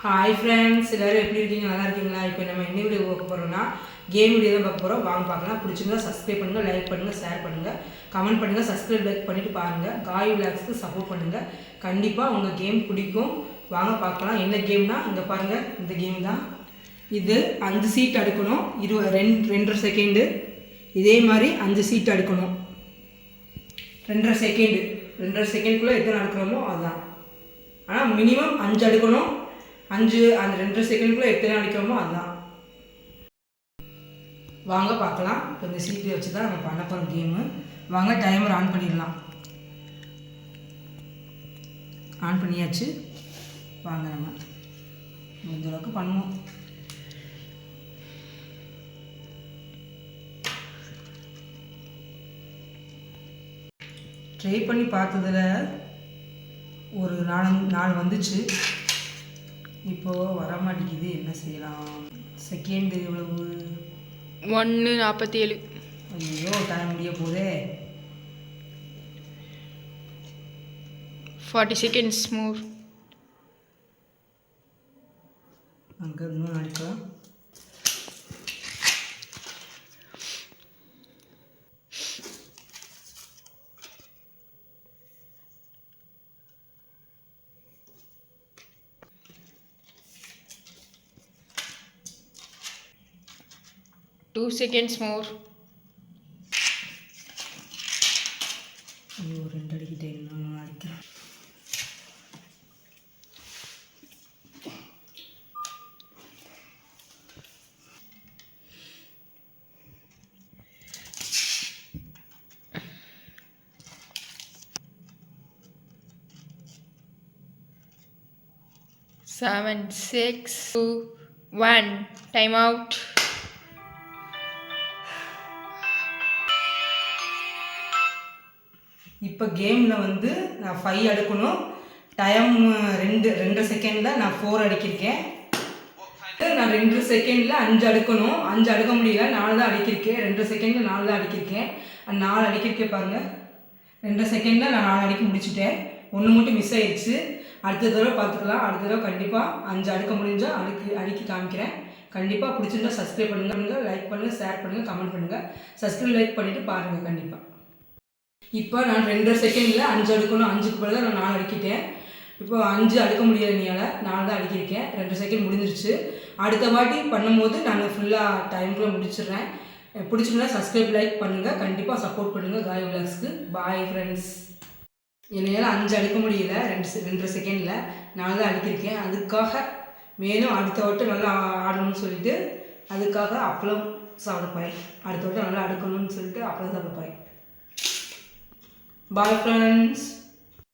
Hi friends, எல்லோரும் எப்படி இருக்கீங்க? நல்லா இருக்கீங்களா? இப்போ நம்ம என்ன வீடியோ பார்க்க போகிறோம்னா கேம் வீடியோ தான் பார்க்க போகிறோம். வாங்க பார்க்கலாம். பிடிச்சிருந்தா சப்ஸ்கிரைப் பண்ணுங்கள், லைக் பண்ணுங்கள், ஷேர் பண்ணுங்கள், கமெண்ட் பண்ணுங்கள், சப்ஸ்கிரைப் லைக் பண்ணிவிட்டு பாருங்கள். காய் விளாக்ஸ்க்கு சப்போர்ட் பண்ணுங்கள். கண்டிப்பாக உங்கள் கேம் பிடிக்கும். வாங்க பார்க்கலாம். என்ன கேம்னா இங்கே பாருங்கள், இந்த கேம் தான் இது. 5 சீட் அடுக்கணும், 2.5 செகண்டு. இதே மாதிரி 5 சீட் அடுக்கணும். 2.5 செகண்டு, 2.5 செகண்டுக்குள்ளே எத்தனை அடுக்கிறோமோ அதுதான். ஆனால் மினிமம் 5 அடுக்கணும். அந்த 2 செகண்டுக்குள்ளே எத்தனை அடிக்கிறோமோ அதுதான். வாங்க பார்க்கலாம். இப்போ இந்த சீட்டு வச்சு தான் நம்ம பண்ண போகிற கேமு. வாங்க டைமர் ஆன் பண்ணிடலாம். ஆன் பண்ணியாச்சு. வாங்க நம்ம இந்த அளவுக்கு பண்ணுவோம். ட்ரை பண்ணி பார்த்ததில் ஒரு 4 வந்துச்சு. இப்போது வர மாட்டேங்குது. என்ன செய்யலாம்? செகண்டு எவ்வளவு? 1:47. ஐயோ, டைம் முடிய போதே. 40 seconds more. அங்கே இன்னும் அடிக்கலாம். Two seconds more. ஐயோ, 2 அடிக்கிட்டே. இன்னும் அடிக்கிறேன். Seven, 6, 2, 1. Time out. இப்போ கேமில் வந்து நான் 5 அடுக்கணும். டைம் 2 செகண்டில் நான் 4 அடிக்கிருக்கேன். நான் 2 செகண்டில் 5 அடுக்கணும். 5 அடுக்க முடியல, 4 தான் அடிக்கிருக்கேன். 2 செகண்டில் 4 தான் அடிக்கிருக்கேன். 4 அடிக்கிருக்கேன் பாருங்கள். 2 செகண்டில் நான் 4 அடிக்க முடிச்சுட்டேன். 1 மட்டும் மிஸ் ஆயிடுச்சு. அடுத்த தடவை பார்த்துக்கலாம். அடுத்த தடவை கண்டிப்பாக 5 அடுக்க முடிஞ்சால் அடுக்கி காமிக்கிறேன். கண்டிப்பாக பிடிச்சிருந்தா சப்ஸ்கிரைப் பண்ணுங்கள், லைக் பண்ணுங்கள், ஷேர் பண்ணுங்கள், கமெண்ட் பண்ணுங்கள். சப்ஸ்கிரைப் லைக் பண்ணிவிட்டு பாருங்கள். கண்டிப்பாக இப்போ நான் 2 செகண்டில் 5 அடுக்கணும். 5க்கு பதிலாக நான் 4 அடிக்கிட்டேன். இப்போ 5 அடுக்க முடியாதனால 4 தான் அடிக்கிருக்கேன். 2 செகண்ட் முடிஞ்சிருச்சு. அடுத்த வாட்டி பண்ணும்போது நான் ஃபுல்லாக டைம்குள்ளே முடிச்சிடுறேன். பிடிச்சிருந்தா சப்ஸ்கிரைப் லைக் பண்ணுங்கள். கண்டிப்பாக சப்போர்ட் பண்ணுங்கள் காய் விளாக்ஸ்க்கு. Bye friends. என்னால் 5 அடுக்க முடியல. 2 செகண்டில் 4 தான் அடிக்கிருக்கேன். அதுக்காக மேலும் அடுத்த வட்டம் நல்லா ஆடணும்னு சொல்லிட்டு அதுக்காக அப்பளம் சாப்பிட போகிறேன். அடுத்த வட்டம் நல்லா அடுக்கணும்னு சொல்லிட்டு அப்பளம் சாப்பிட போகிறேன். Bye friends.